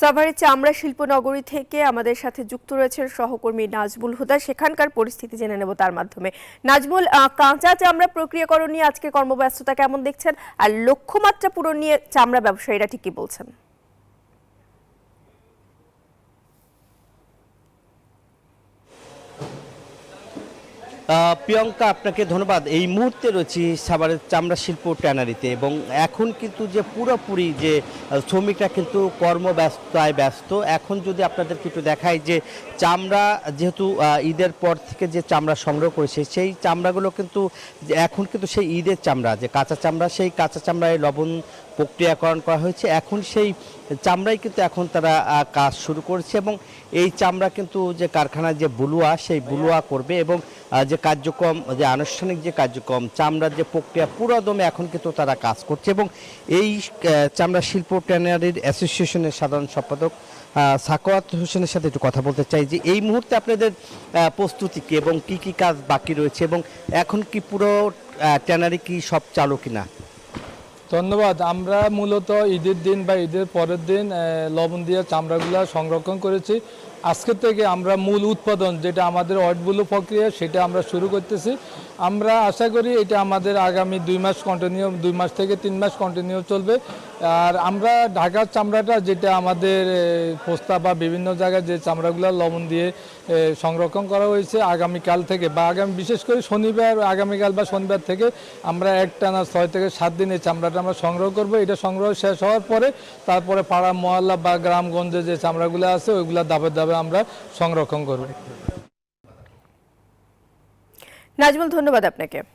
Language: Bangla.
সাভারের চামড়া শিল্পনগরী থেকে আমাদের সাথে যুক্ত রয়েছেন সহকর্মী নাজমুল হুদা। সেখানকার পরিস্থিতি জেনে নেব তার মাধ্যমে। নাজমুল, কাঁচা চামড়া প্রক্রিয়াকরণ নিয়ে আজকে কর্মব্যস্ততা কেমন দেখছেন, আর লক্ষ্যমাত্রা পূরণ নিয়ে চামড়া ব্যবসায়ীরা ঠিক কি বলছেন? প্রিয়ঙ্কা, আপনাকে ধন্যবাদ। এই মুহূর্তে রয়েছি সাভারের চামড়া শিল্প ট্যানারিতে এবং এখন কিন্তু যে পুরোপুরি যে শ্রমিকরা কিন্তু কর্মব্যস্ততায় ব্যস্ত। এখন যদি আপনাদেরকে একটু দেখাই যে চামড়া যেহেতু ঈদের পর থেকে যে চামড়া সংগ্রহ করেছে সেই চামড়াগুলো কিন্তু এখন কিন্তু সেই ঈদের চামড়া যে কাঁচা চামড়া, সেই কাঁচা চামড়ায় লবণ প্রক্রিয়াকরণ করা হয়েছে। এখন সেই চামড়াই কিন্তু এখন তারা কাজ শুরু করেছে এবং এই চামড়া কিন্তু যে কারখানায় যে বুলুয়া, সেই বুলুয়া করবে এবং যে কার্যক্রম, যে আনুষ্ঠানিক যে কার্যক্রম, চামড়ার যে প্রক্রিয়া পুরোদমে এখন কিন্তু তারা কাজ করছে। এবং এই চামড়া শিল্প ট্যানারির অ্যাসোসিয়েশনের সাধারণ সম্পাদক সাখাওয়াত হোসেনের সাথে একটু কথা বলতে চাই যে এই মুহূর্তে আপনাদের প্রস্তুতি কি এবং কি কি কাজ বাকি রয়েছে এবং এখন কি পুরো ট্যানারি কি সব চালু কিনা? ধন্যবাদ। আমরা মূলত ঈদের দিন বা ঈদের পরের দিন লবণ দিয়ে চামড়াগুলো সংরক্ষণ করেছি। আজকে থেকে আমরা মূল উৎপাদন যেটা আমাদের অয়েটবুলো প্রক্রিয়া সেটা আমরা শুরু করতেছি। আমরা আশা করি এটা আমাদের আগামী 2 মাস কন্টিনিউ, 2 মাস থেকে 3 মাস কন্টিনিউ চলবে। আর আমরা ঢাকার চামড়াটা যেটা আমাদের পোস্তা বা বিভিন্ন জায়গায় যে চামড়াগুলো লবণ দিয়ে সংরক্ষণ করা হয়েছে, আগামীকাল থেকে বা বিশেষ করে আগামীকাল বা শনিবার থেকে আমরা একটানা 6 থেকে 7 দিন এই চামড়াটা আমরা সংগ্রহ করব। এটা সংগ্রহ শেষ হওয়ার পরে তারপরে পাড়া মহল্লা বা গ্রামগঞ্জে যে চামড়াগুলো আছে ওইগুলো ধাপে ধাপে আমরা সংরক্ষণ করব। নাজমুল, ধন্যবাদ আপনাকে।